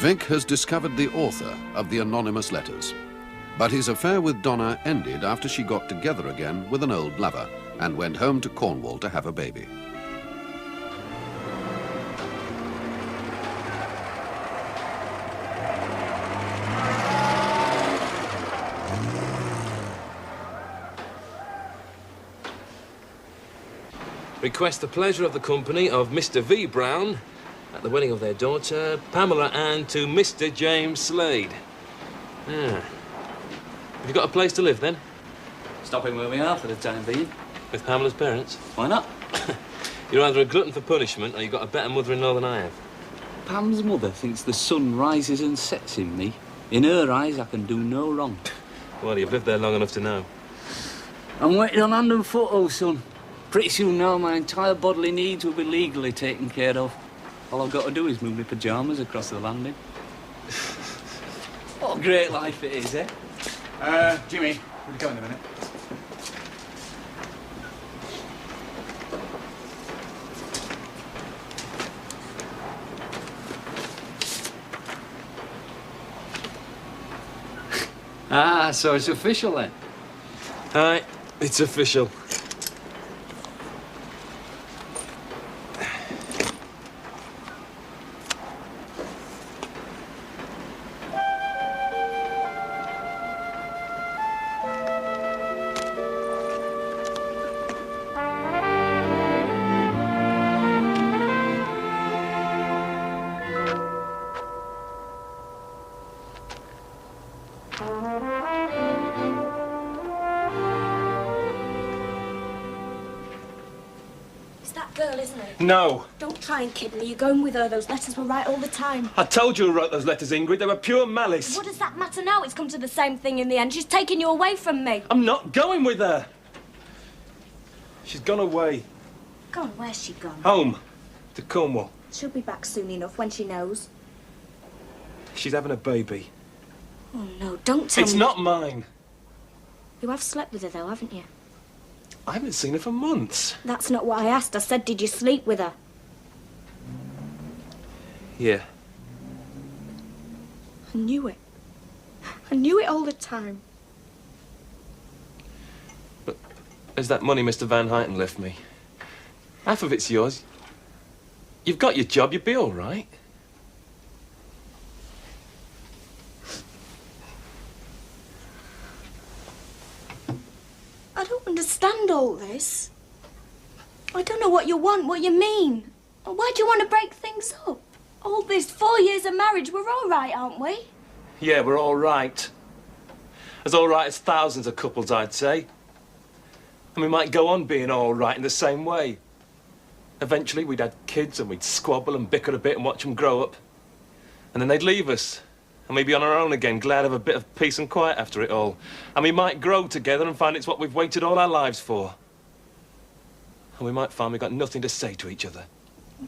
Vic has discovered the author of the anonymous letters. But his affair with Donna ended after she got together again with an old lover and went home to Cornwall to have a baby. Request the pleasure of the company of Mr. V. Brown at the wedding of their daughter, Pamela Ann, to Mr. James Slade. Ah. Have you got a place to live, then? Stopping where we are for the time being. With Pamela's parents? Why not? You're either a glutton for punishment or you've got a better mother-in-law than I have. Pam's mother thinks the sun rises and sets in me. In her eyes, I can do no wrong. Well, you've lived there long enough to know. I'm waiting on hand and foot, old son. Pretty soon now, my entire bodily needs will be legally taken care of. All I've got to do is move my pyjamas across the landing. What a great life it is, eh? Jimmy, will you come in a minute? Ah, so it's official then? Aye, it's official. No. Don't try and kid me. You're going with her. Those letters were right all the time. I told you who wrote those letters, Ingrid. They were pure malice. What does that matter now? It's come to the same thing in the end. She's taken you away from me. I'm not going with her. She's gone away. Gone? Where's she gone? Home. To Cornwall. She'll be back soon enough when she knows. She's having a baby. Oh, no. Don't tell me. It's not mine. You have slept with her, though, haven't you? I haven't seen her for months. That's not what I asked. I said, did you sleep with her? Yeah. I knew it. I knew it all the time. But there's that money Mr. Van Huyten left me. Half of it's yours. You've got your job. You'll be all right. I don't understand all this. I don't know what you want, what you mean. Why do you want to break things up? All this 4 years of marriage, we're all right, aren't we? Yeah, we're all right. As all right as thousands of couples, I'd say. And we might go on being all right in the same way. Eventually, we'd have kids and we'd squabble and bicker a bit and watch them grow up. And then they'd leave us. And we'd be on our own again, glad of a bit of peace and quiet after it all. And we might grow together and find it's what we've waited all our lives for. And we might find we've got nothing to say to each other.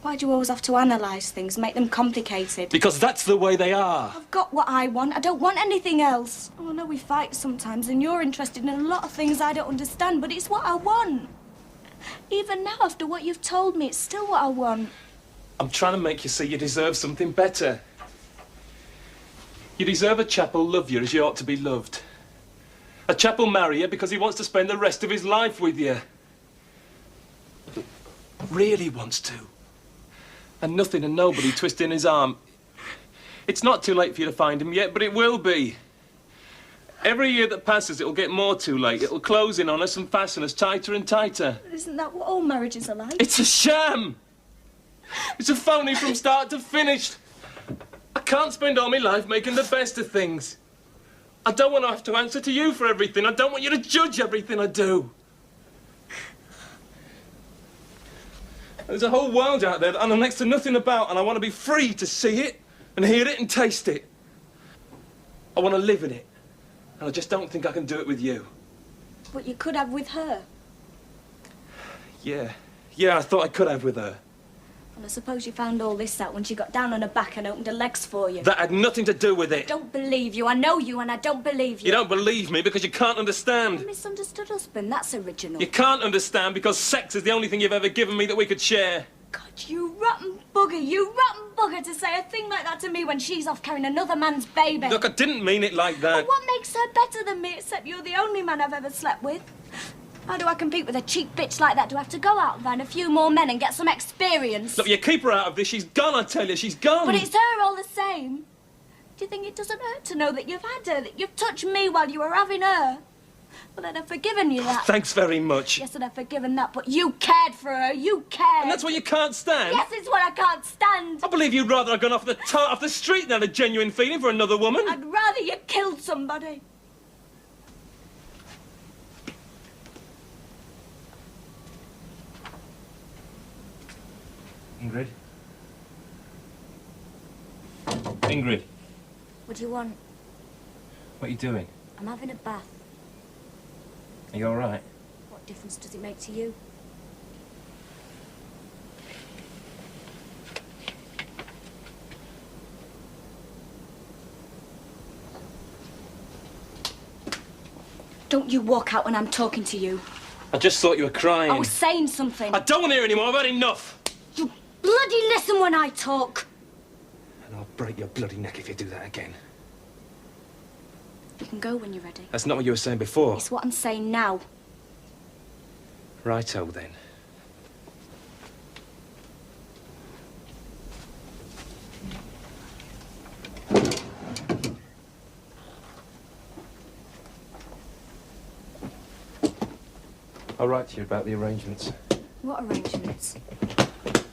Why do you always have to analyse things, make them complicated? Because that's the way they are. I've got what I want. I don't want anything else. Oh, I know we fight sometimes, and you're interested in a lot of things I don't understand, but it's what I want. Even now, after what you've told me, it's still what I want. I'm trying to make you see you deserve something better. You deserve a chap who'll love you as you ought to be loved. A chap who'll marry you because he wants to spend the rest of his life with you. Really wants to. And nothing and nobody twisting his arm. It's not too late for you to find him yet, but it will be. Every year that passes, it'll get more too late. It'll close in on us and fasten us tighter and tighter. Isn't that what all marriages are like? It's a sham! It's a phony from start to finish. I can't spend all my life making the best of things. I don't want to have to answer to you for everything. I don't want you to judge everything I do. There's a whole world out there that I know next to nothing about, and I want to be free to see it and hear it and taste it. I want to live in it, and I just don't think I can do it with you. But you could have with her. Yeah, I thought I could have with her. And I suppose you found all this out when she got down on her back and opened her legs for you. That had nothing to do with it. I don't believe you. I know you, and I don't believe you. You don't believe me because you can't understand. A misunderstood husband. That's original. You can't understand because sex is the only thing you've ever given me that we could share. God, You rotten bugger to say a thing like that to me when she's off carrying another man's baby. Look, I didn't mean it like that. But what makes her better than me, except you're the only man I've ever slept with? How do I compete with a cheap bitch like that? Do I have to go out and find a few more men and get some experience? Look, you keep her out of this. She's gone, I tell you. She's gone. But it's her all the same. Do you think it doesn't hurt to know that you've had her, that you've touched me while you were having her? Well, then I've forgiven you that. Thanks very much. Yes, and I've forgiven that, but you cared for her. You cared. And that's what you can't stand? Yes, it's what I can't stand. I believe you'd rather have gone off the street than had a genuine feeling for another woman. I'd rather you killed somebody. Ingrid? Ingrid? What do you want? What are you doing? I'm having a bath. Are you all right? What difference does it make to you? Don't you walk out when I'm talking to you. I just thought you were crying. I was saying something. I don't want to hear anymore. I've had enough. You bloody listen when I talk. And I'll break your bloody neck if you do that again. You can go when you're ready. That's not what you were saying before. It's what I'm saying now. Righto, then. I'll write to you about the arrangements. What arrangements?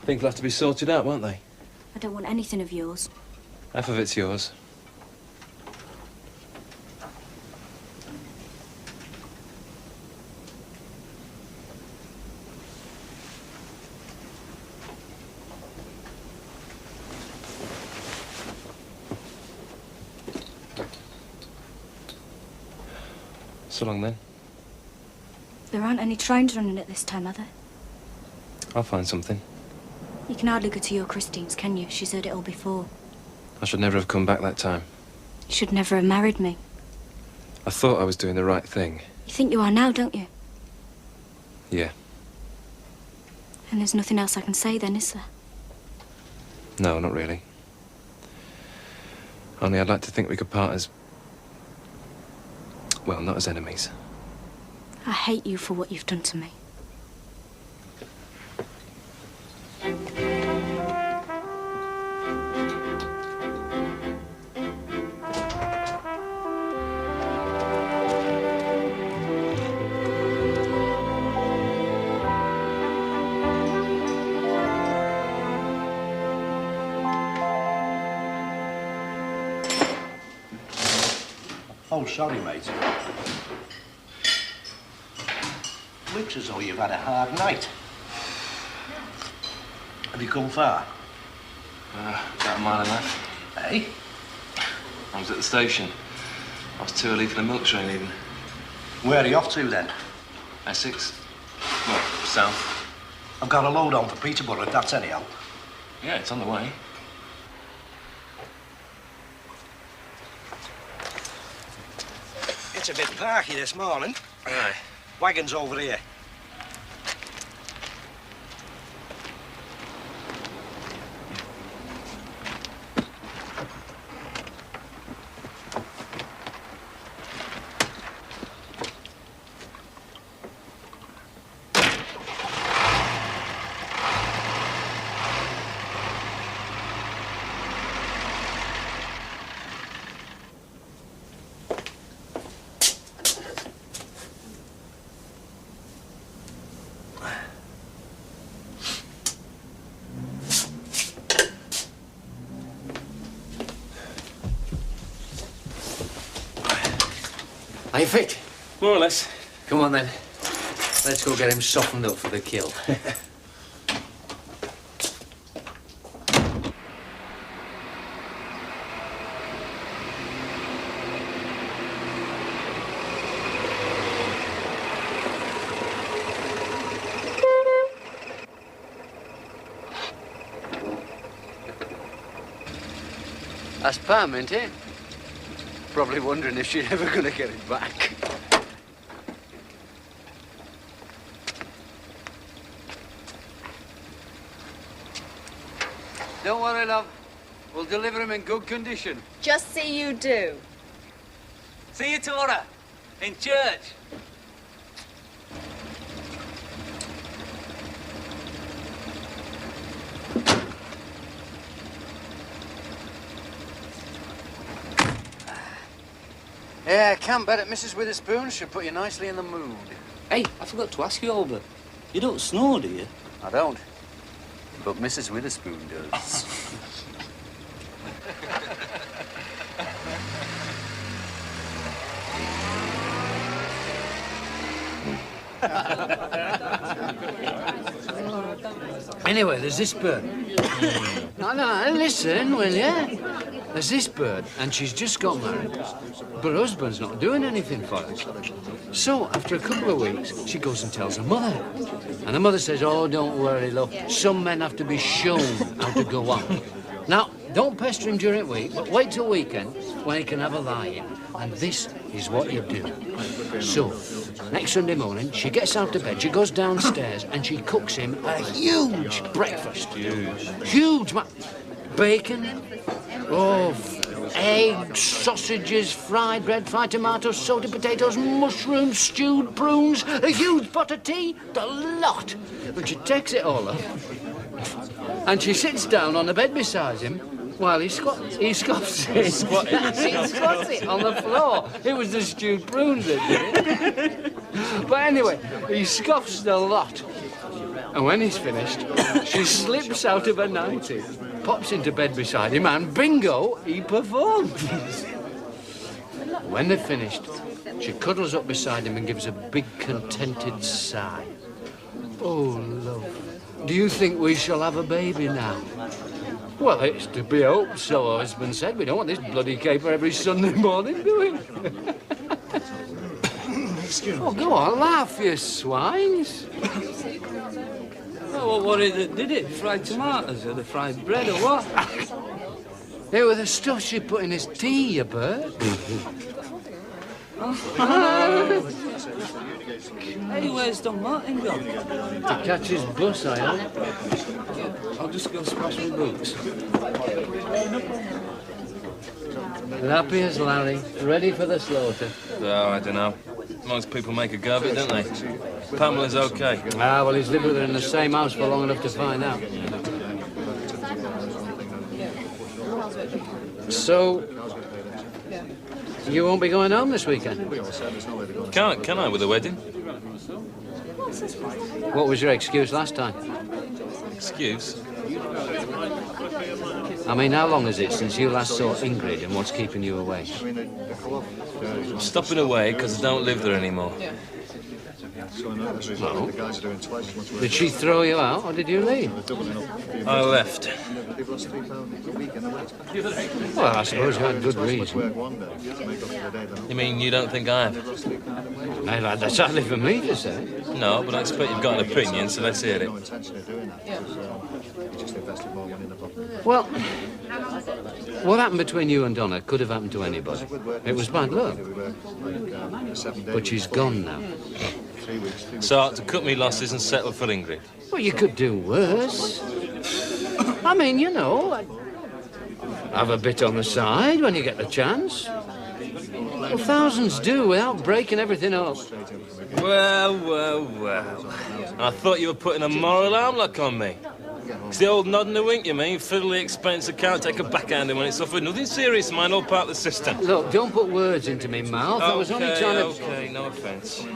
Things will have to be sorted out, won't they? I don't want anything of yours. Half of it's yours. So long, then. There aren't any trains running at this time, are there? I'll find something. You can hardly go to your Christine's, can you? She's heard it all before. I should never have come back that time. You should never have married me. I thought I was doing the right thing. You think you are now, don't you? Yeah. And there's nothing else I can say then, is there? No, not really. Only I'd like to think we could part as... well, not as enemies. I hate you for what you've done to me. Oh, sorry, mate. Looks as though you've had a hard night. Have you come far? About a mile and a half. Eh? I was at the station. I was too early for the milk train, even. Where are you off to, then? Essex. Well, south. I've got a load on for Peterborough, if that's any help. Yeah, it's on the way. It's a bit parky this morning. Aye. Wagon's over here. Are you fit? More or less. Come on, then. Let's go get him softened up for the kill. That's Pam, ain't it? Probably wondering if she's ever gonna get it back. Don't worry, love. We'll deliver him in good condition. Just see you do. See you tomorrow. In church. Yeah, camp bed at Mrs. Witherspoon's should put you nicely in the mood. Hey, I forgot to ask you, Albert. You don't snore, do you? I don't. But Mrs. Witherspoon does. Anyway, there's this bird. No, listen, will you? There's this bird, and she's just got married. But her husband's not doing anything for her. So, after a couple of weeks, she goes and tells her mother. And her mother says, oh, don't worry, love. Some men have to be shown how to go on. Now, don't pester him during the week, but wait till weekend when he can have a lie-in. And this is what you do. So, next Sunday morning, she gets out of bed, she goes downstairs, and she cooks him a huge breakfast. Huge, man. Bacon, eggs, sausages, fried bread, fried tomatoes, salted potatoes, mushrooms, stewed prunes, a huge pot of tea, the lot. And she takes it all up, and she sits down on the bed beside him while he squats it. He squats it on the floor. It was the stewed prunes that did it. But anyway, he scoffs the lot. And when he's finished, she slips out of her nightie, pops into bed beside him, and bingo, he performs. When they've finished, she cuddles up beside him and gives a big, contented sigh. Oh, love, do you think we shall have a baby now? Well, it's to be hoped, so her husband said. We don't want this bloody caper every Sunday morning, do we? Oh, go on, laugh, you swines. Oh, what is it? Did it? Fried tomatoes or the fried bread or what? It was the stuff she put in his tea, you bird. Hey, where's Don Martin gone? To catch his bus, I hope. I'll just go splash my boots. Happy as Larry, ready for the slaughter. Oh, I don't know. Most people make a go of it, don't they? Pamela's okay. Ah, well, he's lived with her in the same house for long enough to find out. So, you won't be going home this weekend? Can I, with a wedding? What was your excuse last time? Excuse? I mean, how long is it since you last saw Ingrid, and what's keeping you away? I'm stopping away because I don't live there anymore. No. Did she throw you out, or did you leave? I left. Well, I suppose you had good reason. You mean you don't think I have? Well, that's hardly for me to say. No, but I expect you've got an opinion, so let's hear it. Well, what happened between you and Donna could have happened to anybody. It was bad luck. But she's gone now. So I ought to cut me losses and settle for Ingrid. Well, you could do worse. I mean, you know, have a bit on the side when you get the chance. Well, thousands do without breaking everything up. Well. I thought you were putting a moral arm lock on me. It's the old nod and a wink, you mean? Fiddle the expense, can't take a backhanding when it's offered. Nothing serious, mind, all part of the system. Look, don't put words into me mouth. I was only trying to... Okay, no offence.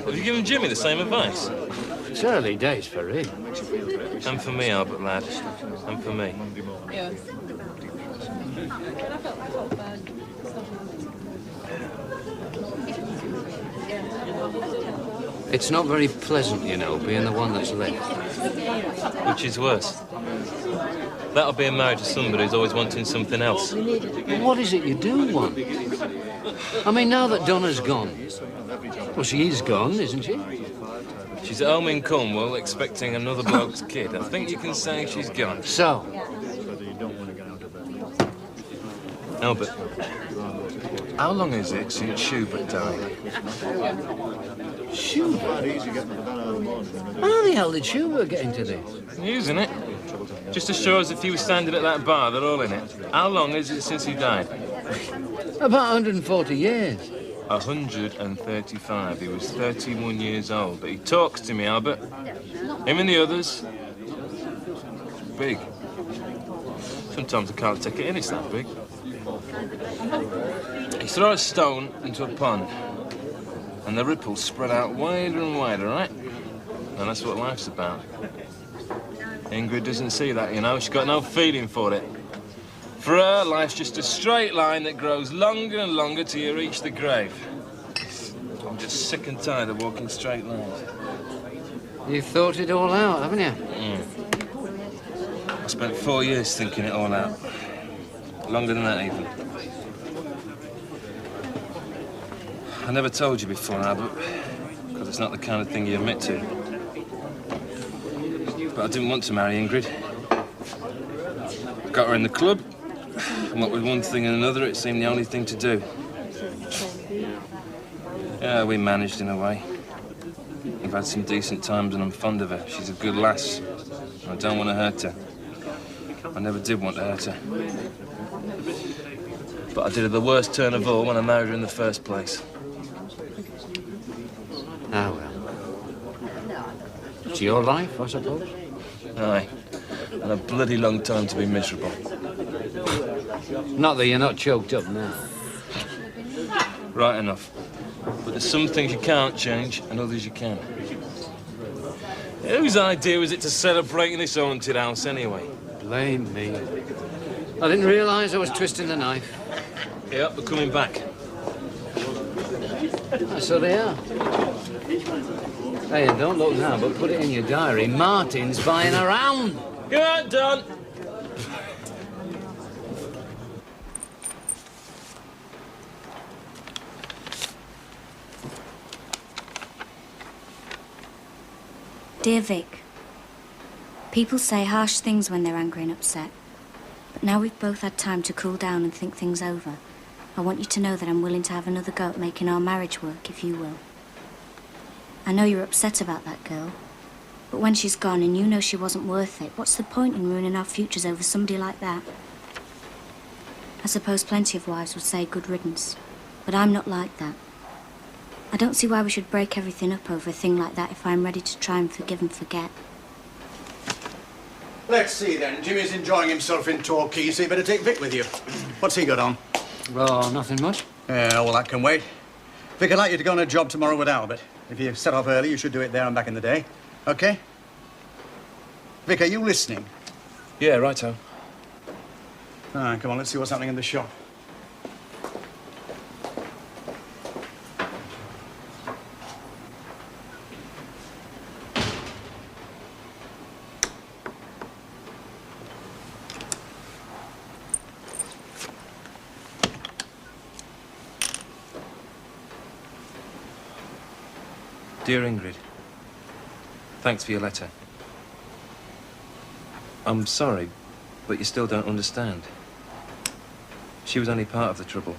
Have you given Jimmy the same advice? It's early days for him. And for me, Albert, lad. And for me. Yeah. It's not very pleasant, you know, being the one that's left. Which is worse? That'll be a marriage to somebody who's always wanting something else. Well, what is it you do want? I mean, now that Donna's gone... Well, she is gone, isn't she? She's at home in Cornwall expecting another bloke's kid. I think you can say she's gone. So? Albert. How long is it since Schubert died? Schubert? How the hell did Schubert get into this? Using it. Just to show us if he was standing at that bar, they're all in it. How long is it since he died? About 140 years. 135. He was 31 years old. But he talks to me, Albert. Him and the others. Big. Sometimes I can't take it in, it's that big. You throw a stone into a pond, and the ripples spread out wider and wider, right? And that's what life's about. Ingrid doesn't see that, you know. She's got no feeling for it. For her, life's just a straight line that grows longer and longer till you reach the grave. I'm just sick and tired of walking straight lines. You've thought it all out, haven't you? I spent 4 years thinking it all out. Longer than that, even. I never told you before, Albert, because it's not the kind of thing you admit to. But I didn't want to marry Ingrid. Got her in the club, and what with one thing and another, it seemed the only thing to do. Yeah, we managed in a way. We've had some decent times, and I'm fond of her. She's a good lass. I don't want to hurt her. I never did want to hurt her. But I did her the worst turn of all when I married her in the first place. Ah, well. It's your life, I suppose? Aye. And a bloody long time to be miserable. Not that you're not choked up now. Right enough. But there's some things you can't change and others you can. Whose idea was it to celebrate in this haunted house anyway? Blame me. I didn't realise I was twisting the knife. Yep, they're coming back. Ah, so they are. Hey, and don't look now, but put it in your diary. Martin's buying around. Go on, Don. Dear Vic, people say harsh things when they're angry and upset. But now we've both had time to cool down and think things over. I want you to know that I'm willing to have another go at making our marriage work, if you will. I know you're upset about that girl, but when she's gone and you know she wasn't worth it, what's the point in ruining our futures over somebody like that? I suppose plenty of wives would say good riddance, but I'm not like that. I don't see why we should break everything up over a thing like that if I'm ready to try and forgive and forget. Let's see then. Jimmy's enjoying himself in Torquay, so you better take Vic with you. What's he got on? Oh, nothing much. Yeah, well, that can wait. Vic, I'd like you to go on a job tomorrow with Albert. If you set off early, you should do it there and back in the day. OK? Vic, are you listening? Yeah, righto. All right, come on, let's see what's happening in the shop. Dear Ingrid, thanks for your letter. I'm sorry, but you still don't understand. She was only part of the trouble.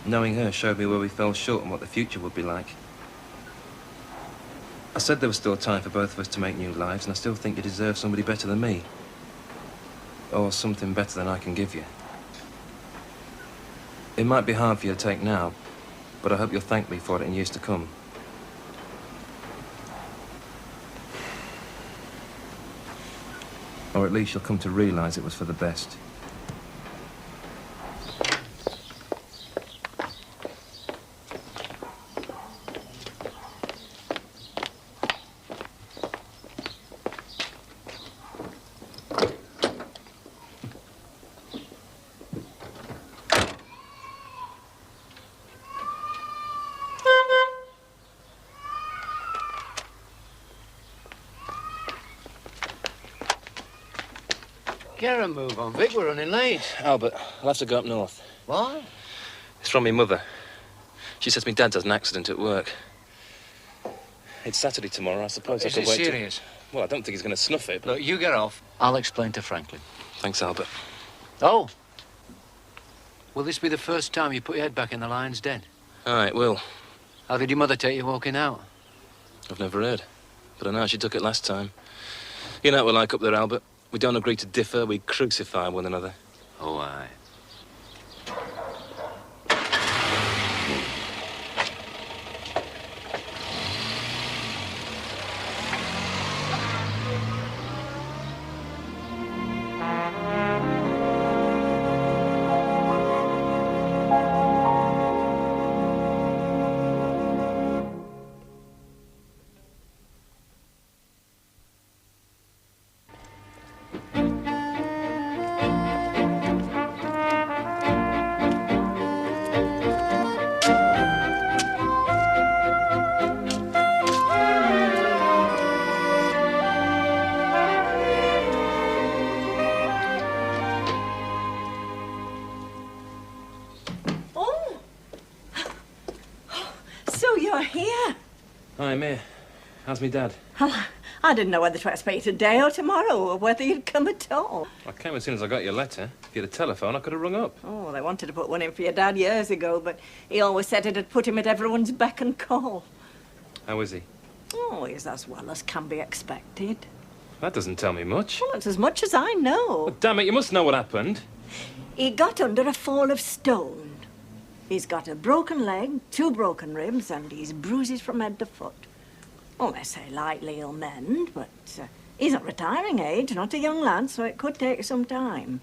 Knowing her showed me where we fell short and what the future would be like. I said there was still time for both of us to make new lives, and I still think you deserve somebody better than me. Or something better than I can give you. It might be hard for you to take now, but I hope you'll thank me for it in years to come. Or at least you'll come to realise it was for the best. Get a move on, Vic. We're running late. Albert, I'll have to go up north. What? It's from me mother. She says me dad's had an accident at work. It's Saturday tomorrow. I suppose I Is could it wait serious? Well, I don't think he's going to snuff it. But... Look, you get off. I'll explain to Franklin. Thanks, Albert. Oh. Will this be the first time you put your head back in the lion's den? All right, will. How did your mother take you walking out? I've never heard. But I know she took it last time. You know what we're like up there, Albert. We don't agree to differ, we crucify one another. Oh, aye. Hi, I'm here. How's me dad? I didn't know whether to expect you today or tomorrow, or whether you'd come at all. I came as soon as I got your letter. If you had a telephone, I could have rung up. Oh, they wanted to put one in for your dad years ago, but he always said it'd put him at everyone's beck and call. How is he? Oh, he's as well as can be expected. That doesn't tell me much. Well, it's as much as I know. But damn it, you must know what happened. He got under a fall of stone. He's got a broken leg, 2 broken ribs, and he's bruises from head to foot. Well, they say lightly he'll mend, but he's at retiring age, not a young lad, so it could take some time.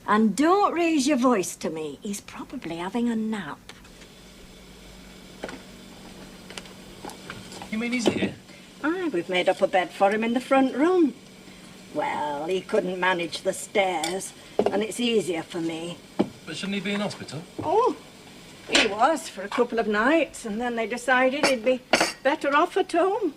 And don't raise your voice to me. He's probably having a nap. You mean he's here? Aye, we've made up a bed for him in the front room. Well, he couldn't manage the stairs, and it's easier for me. But shouldn't he be in hospital? Oh, he was for a couple of nights, and then they decided he'd be better off at home.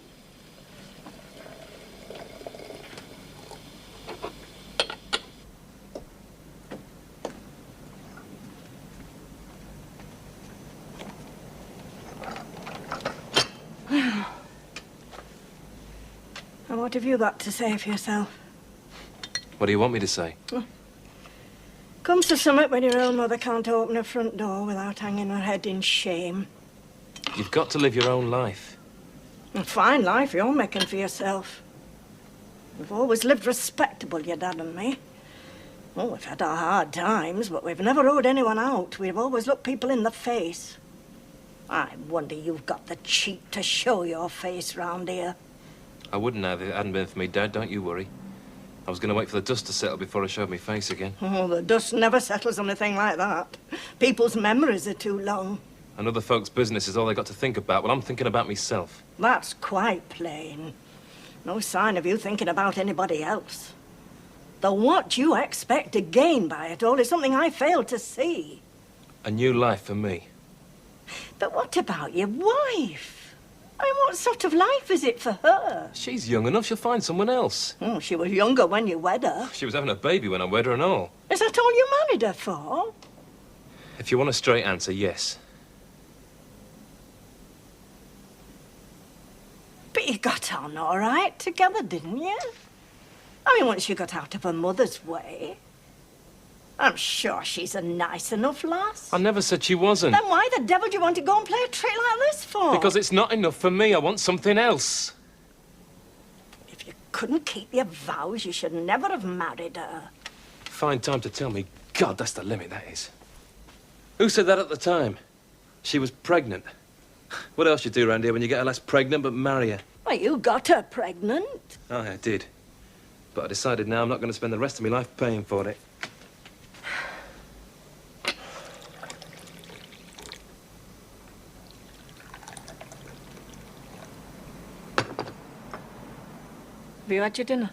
And what have you got to say for yourself? What do you want me to say? Comes to summit when your own mother can't open her front door without hanging her head in shame. You've got to live your own life. A fine life you're making for yourself. We've always lived respectable, your dad and me. Oh, we've had our hard times, but we've never owed anyone out. We've always looked people in the face. I wonder you've got the cheek to show your face round here. I wouldn't have if it hadn't been for me, Dad, don't you worry. I was going to wait for the dust to settle before I showed my face again. Oh, the dust never settles on a thing like that. People's memories are too long. And other folks' business is all they got to think about. Well, I'm thinking about myself. That's quite plain. No sign of you thinking about anybody else. The what you expect to gain by it all is something I fail to see. A new life for me. But what about your wife? I mean, what sort of life is it for her? She's young enough, she'll find someone else. Oh, she was younger when you wed her. She was having a baby when I wed her and all. Is that all you married her for? If you want a straight answer, yes. But you got on all right together, didn't you? I mean, once you got out of her mother's way. I'm sure she's a nice enough lass. I never said she wasn't. Then why the devil do you want to go and play a trick like this for? Because it's not enough for me. I want something else. If you couldn't keep your vows, you should never have married her. Fine time to tell me. God, that's the limit, that is. Who said that at the time? She was pregnant. What else you do around here when you get her less pregnant but marry her? Well, you got her pregnant. Aye, I did. But I decided now I'm not going to spend the rest of my life paying for it. Have you had your dinner?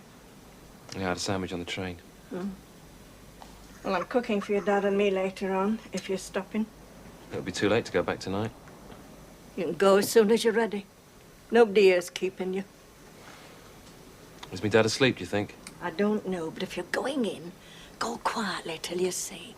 Yeah, I had a sandwich on the train. Oh. Well, I'm cooking for your dad and me later on, if you're stopping. It'll be too late to go back tonight. You can go as soon as you're ready. Nobody here's keeping you. Is me dad asleep, do you think? I don't know, but if you're going in, go quietly till you see.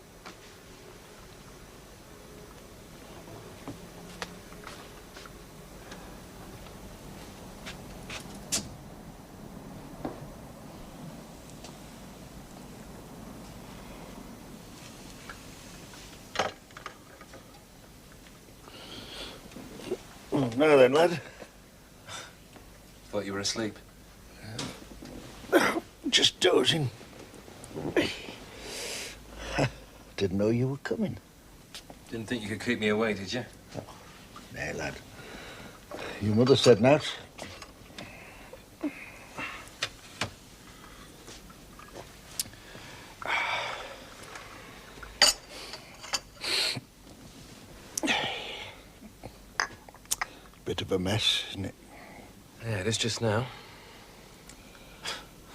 Now then, lad. Thought you were asleep. Just just dozing. Didn't know you were coming. Didn't think you could keep me away, did you? Oh, nay, lad. Your mother said not. Bit of a mess, isn't it? Yeah, it is just now.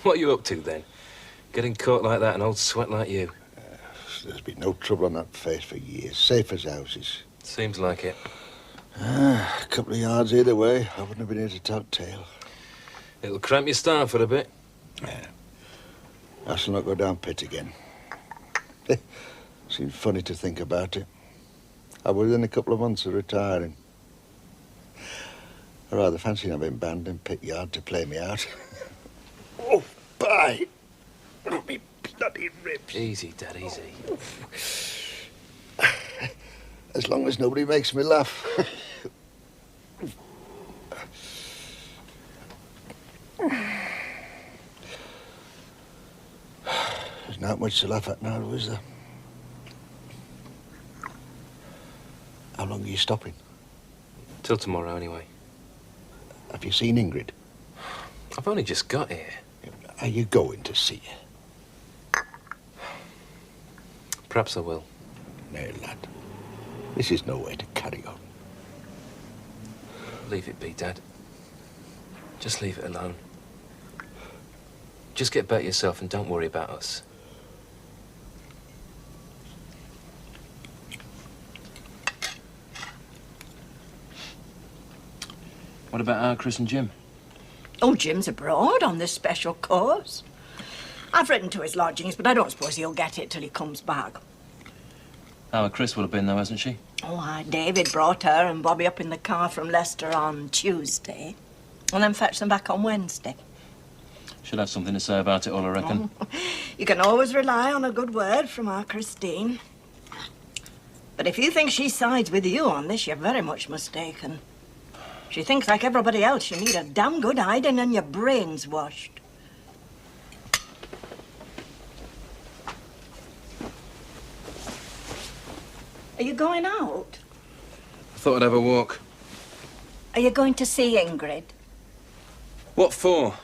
What are you up to, then? Getting caught like that, an old sweat like you? There's been no trouble on that face for years. Safe as houses. Seems like it. A couple of yards either way, I wouldn't have been here to talk tale. It'll cramp your style for a bit. Yeah. I shall not go down pit again. Seems funny to think about it. I was within a couple of months of retiring. I rather fancy having band in pit yard to play me out. Oh, bye! Oh, me bloody ribs. Easy, Dad, easy. As long as nobody makes me laugh. There's not much to laugh at now, is there? How long are you stopping? Till tomorrow, anyway. Have you seen Ingrid? I've only just got here. Are you going to see her? Perhaps I will. No, lad. This is no way to carry on. Leave it be, Dad. Just leave it alone. Just get better yourself and don't worry about us. What about our Chris and Jim? Oh, Jim's abroad on this special course. I've written to his lodgings, but I don't suppose he'll get it till he comes back. Our Chris would have been, though, hasn't she? Oh, David brought her and Bobby up in the car from Leicester on Tuesday, and then fetched them back on Wednesday. Should have something to say about it all, I reckon. Oh, you can always rely on a good word from our Christine. But if you think she sides with you on this, you're very much mistaken. She thinks, like everybody else, you need a damn good hiding and your brains washed. Are you going out? I thought I'd have a walk. Are you going to see Ingrid? What for?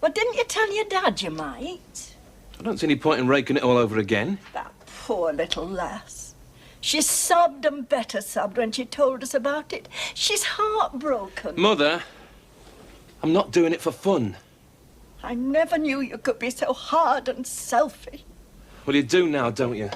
Well, didn't you tell your dad you might? I don't see any point in raking it all over again. That poor little lass. She sobbed and better sobbed when she told us about it. She's heartbroken. Mother, I'm not doing it for fun. I never knew you could be so hard and selfish. Well, you do now, don't you?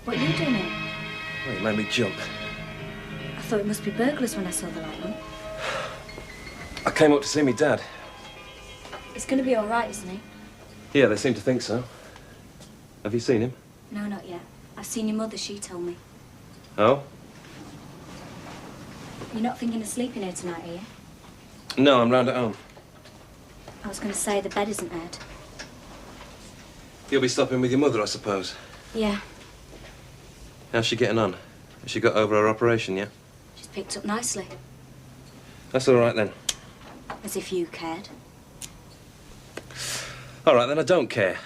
What are you doing here? Well, it made me jump. I thought it must be burglars when I saw the light on. I came up to see me dad. He's going to be all right, isn't he? Yeah, they seem to think so. Have you seen him? No, not yet. I've seen your mother, she told me. Oh? You're not thinking of sleeping here tonight, are you? No, I'm round at home. I was going to say the bed isn't aired. You'll be stopping with your mother, I suppose. Yeah, How's she getting on? Has she got over her operation yet? she's picked up nicely. That's all right, then. As if you cared. All right, then, I don't care.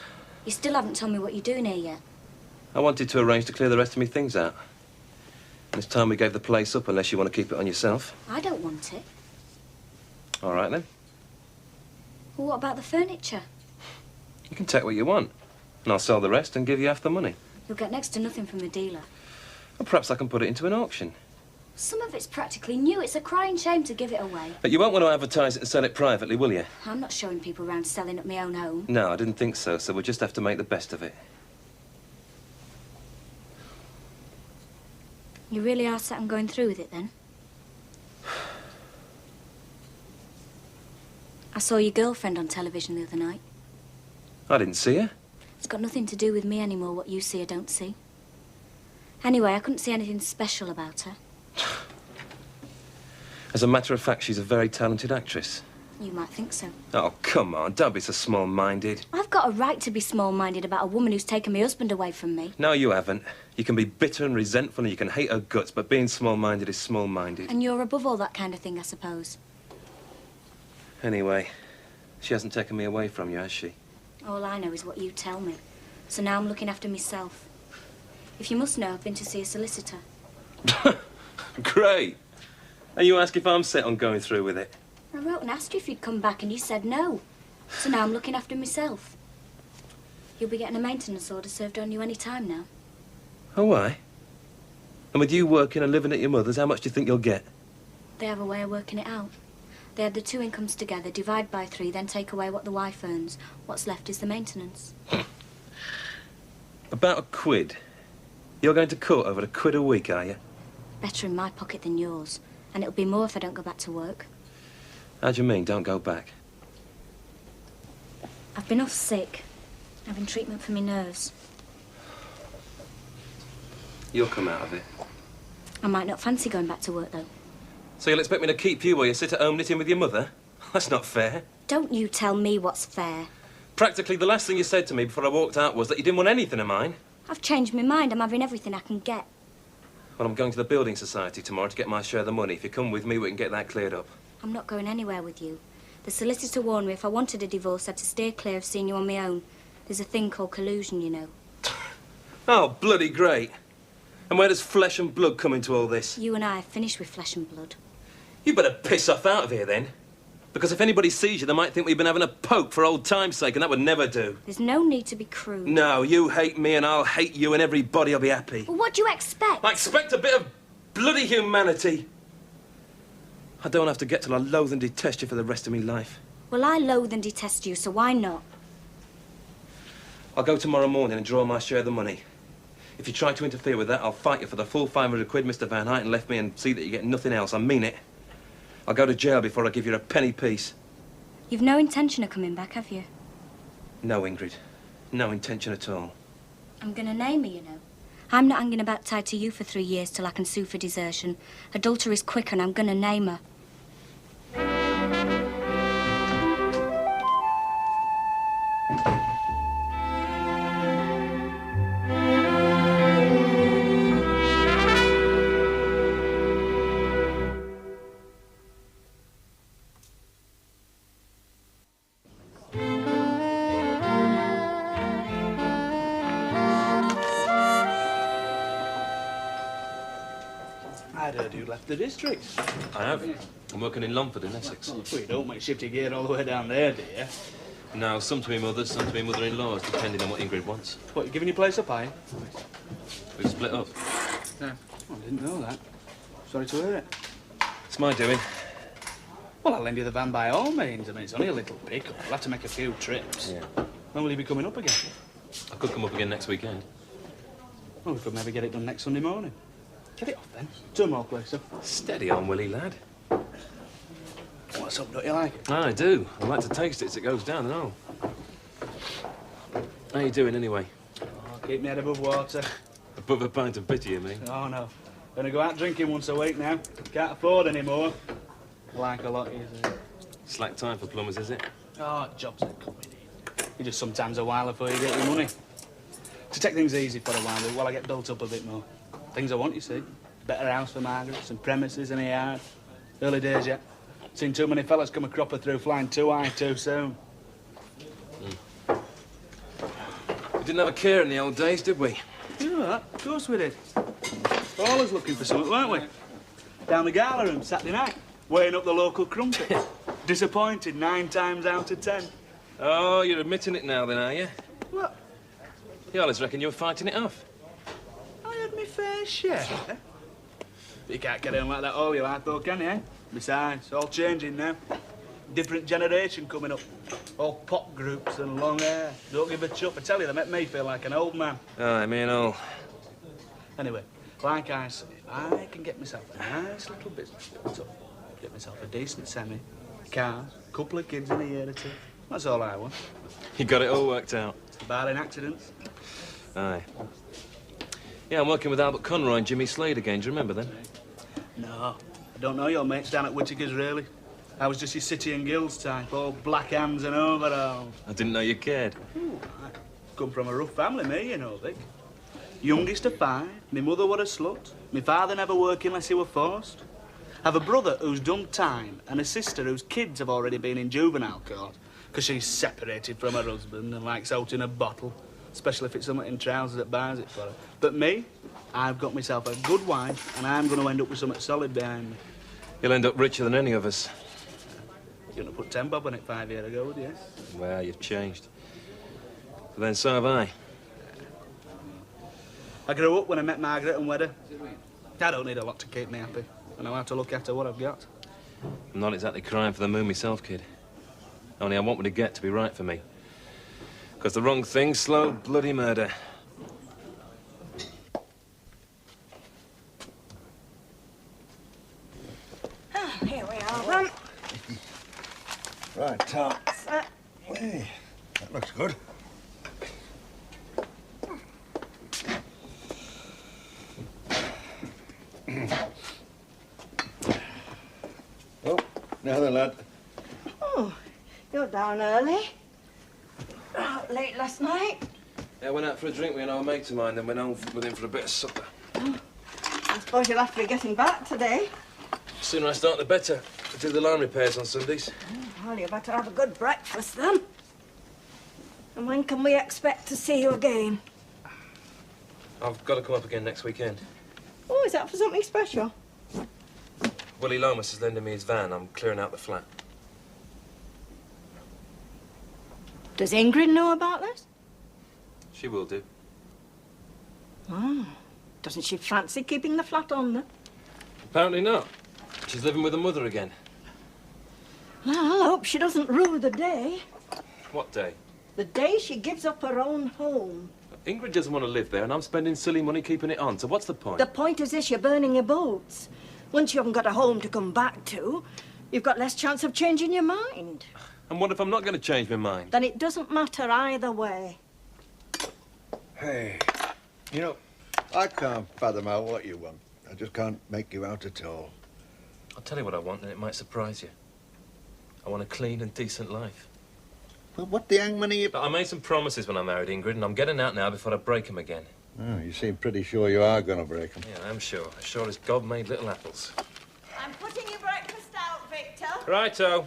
You still haven't told me what you're doing here yet. I wanted to arrange to clear the rest of me things out. It's time we gave the place up, unless you want to keep it on yourself. I don't want it. All right, then. Well, what about the furniture? You can take what you want, and I'll sell the rest and give you half the money. You'll get next to nothing from the dealer. Or perhaps I can put it into an auction. Some of it's practically new. It's a crying shame to give it away. But you won't want to advertise it and sell it privately, will you? I'm not showing people around selling at my own home. No, I didn't think so, so we'll just have to make the best of it. You really are set on going through with it, then? I saw your girlfriend on television the other night. I didn't see her. It's got nothing to do with me anymore, what you see or don't see. Anyway, I couldn't see anything special about her. As a matter of fact, she's a very talented actress. You might think so. Oh, come on, don't be so small-minded. I've got a right to be small-minded about a woman who's taken my husband away from me. No, you haven't. You can be bitter and resentful and you can hate her guts, but being small-minded is small-minded. And you're above all that kind of thing, I suppose. Anyway, she hasn't taken me away from you, has she? All I know is what you tell me. So now I'm looking after myself. If you must know, I've been to see a solicitor. Great. And you ask if I'm set on going through with it? I wrote and asked you if you'd come back and you said no. So now I'm looking after myself. You'll be getting a maintenance order served on you any time now. Oh, why? And with you working and living at your mother's, how much do you think you'll get? They have a way of working it out. They add the two incomes together, divide by 3, then take away what the wife earns. What's left is the maintenance. About £1. You're going to court over £1 a week, are you? Better in my pocket than yours. And it'll be more if I don't go back to work. How do you mean, don't go back? I've been off sick. Having treatment for my nerves. You'll come out of it. I might not fancy going back to work, though. So you'll expect me to keep you while you sit at home knitting with your mother? That's not fair. Don't you tell me what's fair. Practically the last thing you said to me before I walked out was that you didn't want anything of mine. I've changed my mind. I'm having everything I can get. Well, I'm going to the Building Society tomorrow to get my share of the money. If you come with me, we can get that cleared up. I'm not going anywhere with you. The solicitor warned me if I wanted a divorce, I'd to steer clear of seeing you on my own. There's a thing called collusion, you know. Oh, bloody great. And where does flesh and blood come into all this? You and I have finished with flesh and blood. You better piss off out of here, then. Because if anybody sees you, they might think we've been having a poke for old time's sake, and that would never do. There's no need to be crude. No, you hate me and I'll hate you and everybody will be happy. Well, what do you expect? I expect a bit of bloody humanity. I don't have to get till I loathe and detest you for the rest of my life. Well, I loathe and detest you, so why not? I'll go tomorrow morning and draw my share of the money. If you try to interfere with that, I'll fight you for the full £500 Mr. Van Huyten left me and see that you get nothing else. I mean it. I'll go to jail before I give you a penny piece. You've no intention of coming back, have you? No, Ingrid. No intention at all. I'm going to name her, you know. I'm not hanging about tied to you for 3 years till I can sue for desertion. Adultery's quick and I'm going to name her. I'd heard you left the district. I have. I'm working in Longford in Essex. Well, you don't make shifty gear all the way down there, do you? No, some to be mothers, some to be mother-in-laws, depending on what Ingrid wants. What, you giving your place up, are you? We've split up. No. I didn't know that. Sorry to hear it. It's my doing. Well, I'll lend you the van by all means. I mean, it's only a little pick-up. We'll have to make a few trips. Yeah. When will you be coming up again? I could come up again next weekend. Well, we could maybe get it done next Sunday morning. Get it off, then. 2 more, please, sir. Steady on, Willie, lad. What's up, don't you like it? I do. I like to taste it as it goes down and all. How you doing, anyway? Oh, keep me head above water. Above a pint of bitter, you mean? Oh, no. Gonna go out drinking once a week now. Can't afford any more. Like a lot, you see. Slack time for plumbers, is it? Oh, jobs are coming in. You just sometimes a while before you get your money. To take things easy for a while I get built up a bit more. Things I want, you see. Better house for Margaret, some premises in a yard. Early days yet. Seen too many fellas come a cropper through flying too high too soon. You didn't have a care in the old days, did we? You know that? Of course we did. Always looking for something, weren't we? Down the gala room Saturday night, weighing up the local crumpet. Disappointed 9 times out of 10. Oh, you're admitting it now then, are you? What? You always reckon you were fighting it off. I had my fair share. But you can't get on like that all your life, though, can you, eh? Besides, it's all changing now. Different generation coming up. All pop groups and long hair. Don't give a chuff. I tell you, they make me feel like an old man. Aye, me and all. Anyway, like I say, if I can get myself a nice little business built up, get myself a decent semi, car, a couple of kids in a year or two, that's all I want. You got it all worked out. Barring accidents. Aye. Yeah, I'm working with Albert Conroy and Jimmy Slade again. Do you remember them? No, I don't know your mates down at Whittaker's, really. I was just your City and Guilds type, all black hands and overalls. I didn't know you cared. Ooh, I come from a rough family, me, you know, Vic. Youngest of 5, my mother were a slut, my father never worked unless he were forced. I have a brother who's done time and a sister whose kids have already been in juvenile court because she's separated from her husband and likes out in a bottle, especially if it's something in trousers that buys it for her. But me, I've got myself a good wife and I'm going to end up with something solid behind me. You'll end up richer than any of us. You wouldn't have put 10 bob on it 5 years ago, would you? Well, you've changed. But then so have I. I grew up when I met Margaret and wed her. I don't need a lot to keep me happy. I know how to look after what I've got. I'm not exactly crying for the moon myself, kid. Only I want what I get to be right for me. Because the wrong thing's slow bloody murder. Ah, here we are, then. Right, Tom. Hey, that looks good. Oh, now then, lad. Oh, you're down early. Out late last night. Yeah, I went out for a drink with an old mate of mine, then went home with him for a bit of supper. I suppose you'll have to be getting back today. The sooner I start, the better. I do the line repairs on Sundays. Well, you better have a good breakfast, then. And when can we expect to see you again? I've got to come up again next weekend. Oh, is that for something special? Willie Lomas is lending me his van. I'm clearing out the flat. Does Ingrid know about this? She will do. Oh. Doesn't she fancy keeping the flat on, then? Apparently not. She's living with her mother again. Well, I hope she doesn't rue the day. What day? The day she gives up her own home. Ingrid doesn't want to live there, and I'm spending silly money keeping it on, so what's the point? The point is this, you're burning your boats. Once you haven't got a home to come back to, you've got less chance of changing your mind. And what if I'm not going to change my mind? Then it doesn't matter either way. Hey, you know, I can't fathom out what you want. I just can't make you out at all. I'll tell you what I want, and it might surprise you. I want a clean and decent life. Well, what the hangman are you... But I made some promises when I married Ingrid, and I'm getting out now before I break them again. Oh, you seem pretty sure you are going to break them. Yeah, I'm sure. As sure as God made little apples. I'm putting your breakfast out, Victor. Righto.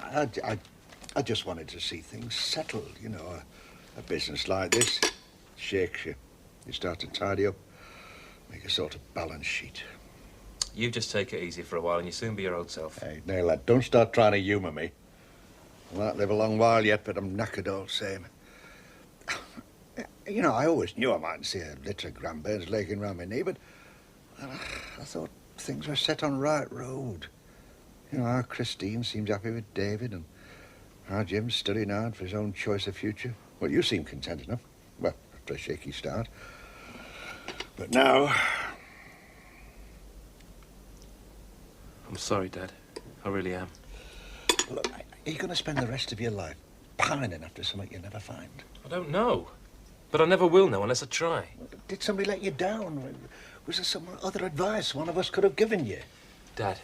I just wanted to see things settled, you know. A business like this shakes you. You start to tidy up, make a sort of balance sheet. You just take it easy for a while and you soon be your old self. Hey, now, lad, don't start trying to humour me. I might live a long while yet, but I'm knackered all the same. You know, I always knew I mightn't see a litter of grandbairns laking round my knee, but I thought things were set on right road. You know, our Christine seems happy with David, and our Jim's studying hard for his own choice of future. Well, you seem content enough. Well, after a shaky start. But now... I'm sorry, Dad. I really am. Look, are you going to spend the rest of your life pining after something you never find? I don't know. But I never will know unless I try. Did somebody let you down? Was there some other advice one of us could have given you? Dad,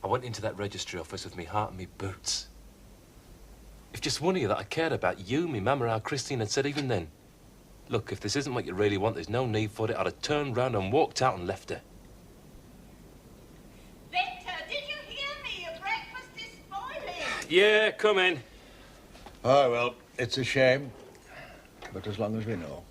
I went into that registry office with me heart and me boots. If just one of you that I cared about, you, me mama, our Christine, had said even then, look, if this isn't what you really want, there's no need for it, I'd have turned round and walked out and left her. Victor, did you hear me? Your breakfast is spoiling. Yeah, come in. Oh, well, it's a shame. but as long as we know.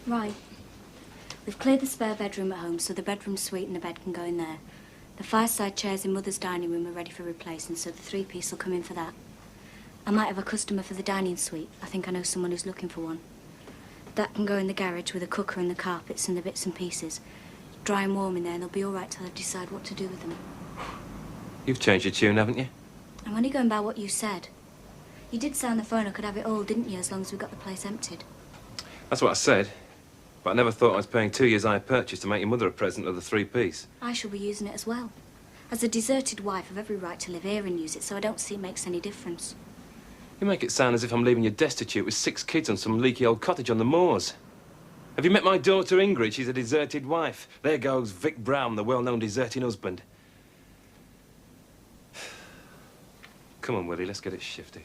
Right. We've cleared the spare bedroom at home, so the bedroom suite and the bed can go in there. The fireside chairs in Mother's dining room are ready for replacing, so the three-piece will come in for that. I might have a customer for the dining suite. I think I know someone who's looking for one. That can go in the garage with a cooker and the carpets and the bits and pieces. Dry and warm in there, and they'll be all right till I decide what to do with them. You've changed your tune, haven't you? I'm only going by what you said. You did say on the phone I could have it all, didn't you, as long as we got the place emptied? That's what I said. But I never thought I was paying 2 years' hire purchase to make your mother a present of the three-piece. I shall be using it as well. As a deserted wife, I've every right to live here and use it, so I don't see it makes any difference. You make it sound as if I'm leaving you destitute with 6 kids on some leaky old cottage on the moors. Have you met my daughter, Ingrid? She's a deserted wife. There goes Vic Brown, the well-known deserting husband. Come on, Willie, let's get it shifted.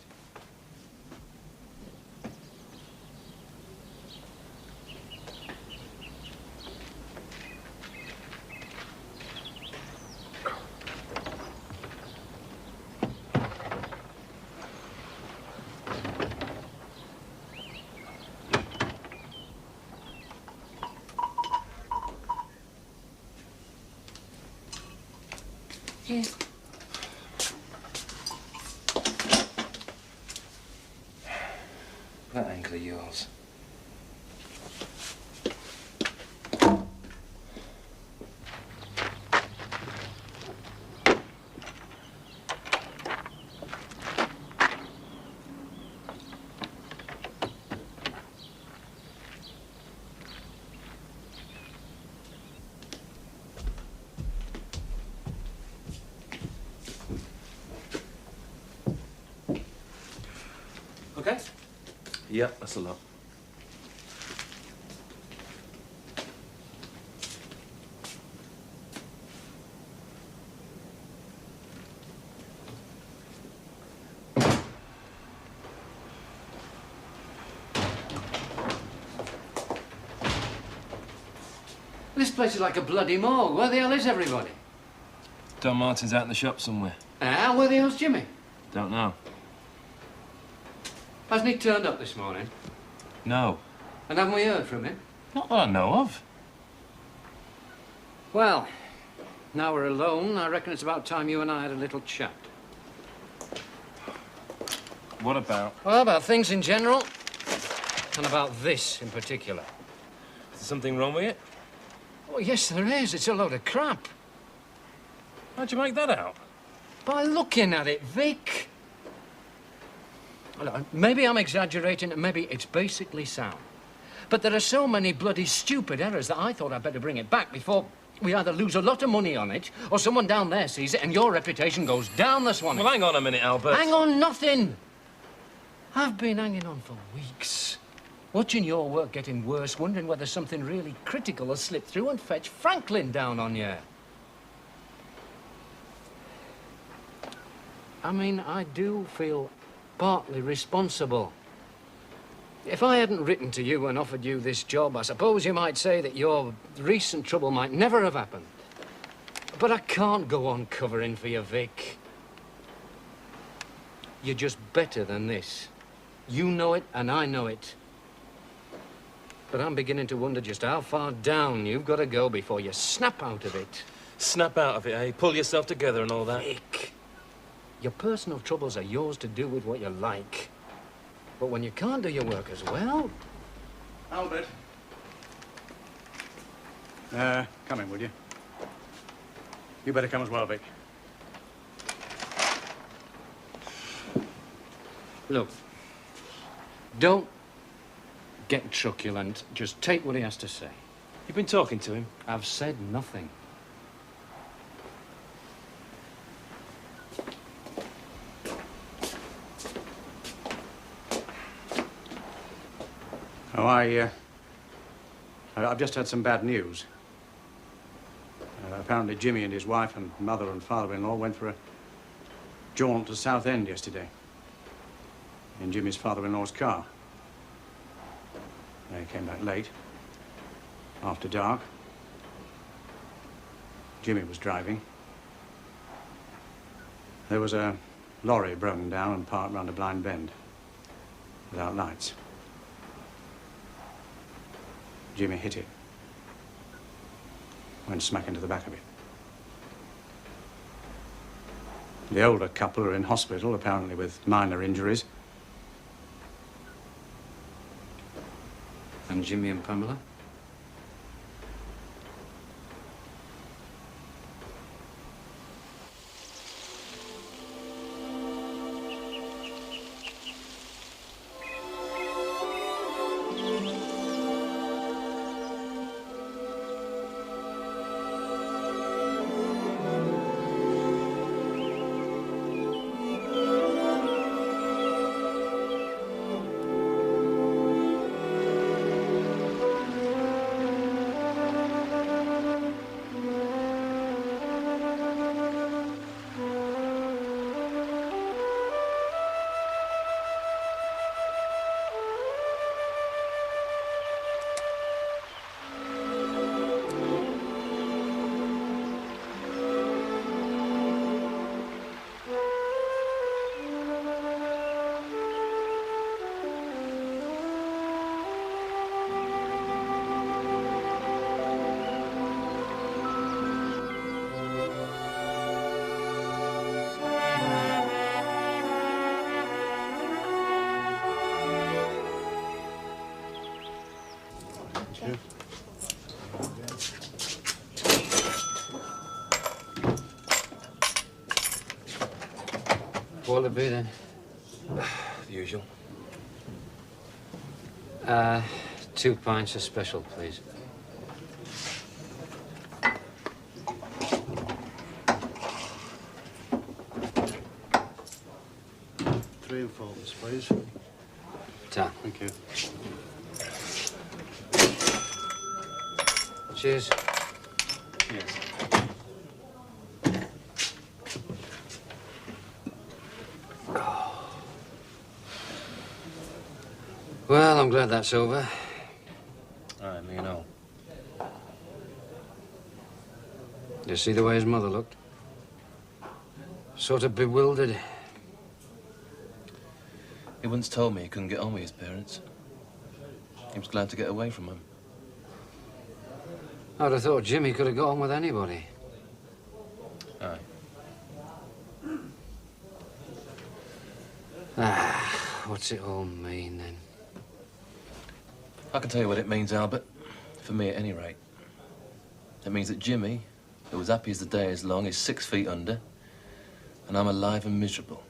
Here. That ankle of yours. Okay? Yep, that's a lot. This place is like a bloody morgue. Where the hell is everybody? Don Martin's out in the shop somewhere. Ah, where the hell's Jimmy? Don't know. Hasn't he turned up this morning? No. And haven't we heard from him? Not that I know of. Well, now we're alone, I reckon it's about time you and I had a little chat. What about? Well, about things in general, and about this in particular. Is there something wrong with it? Oh, yes, there is. It's a load of crap. How'd you make that out? By looking at it, Vic. Well, maybe I'm exaggerating, and maybe it's basically sound. But there are so many bloody stupid errors that I thought I'd better bring it back before we either lose a lot of money on it, or someone down there sees it and your reputation goes down the swan. Well, hang on a minute, Albert. Hang on nothing. I've been hanging on for weeks. Watching your work getting worse, wondering whether something really critical will slip through and fetch Franklin down on you. I mean, I do feel partly responsible. If I hadn't written to you and offered you this job, I suppose you might say that your recent trouble might never have happened. But I can't go on covering for you, Vic. You're just better than this. You know it, and I know it. But I'm beginning to wonder just how far down you've got to go before you snap out of it. Snap out of it, eh? Pull yourself together and all that. Vic, your personal troubles are yours to do with what you like. But when you can't do your work as well... Albert. Come in, will you? You better come as well, Vic. Look, don't get truculent. Just take what he has to say. You've been talking to him? I've said nothing. Oh, I've just had some bad news. Apparently Jimmy and his wife and mother and father-in-law went for a jaunt to Southend yesterday in Jimmy's father-in-law's car. They came back late, after dark. Jimmy was driving. There was a lorry broken down and parked round a blind bend, without lights. Jimmy hit it. Went smack into the back of it. The older couple are in hospital, apparently with minor injuries. And Jimmy and Pamela? What'll it be then? The usual. 2 pints of special, please. Three and four, please. Ta. Thank you. Cheers. Yes. Well, I'm glad that's over. Aye, me and all. You see the way his mother looked? Sort of bewildered. He once told me he couldn't get on with his parents. He was glad to get away from them. I'd have thought Jimmy could have got on with anybody. Aye. What's it all mean, then? I can tell you what it means, Albert. For me, at any rate. It means that Jimmy, who was happy as the day is long, is 6 feet under, and I'm alive and miserable.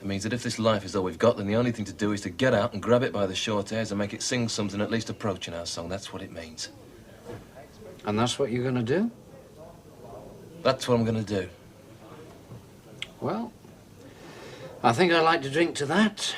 It means that if this life is all we've got, then the only thing to do is to get out and grab it by the short hairs and make it sing something at least approaching our song. That's what it means. And that's what you're gonna do? That's what I'm gonna do. Well, I think I'd like to drink to that.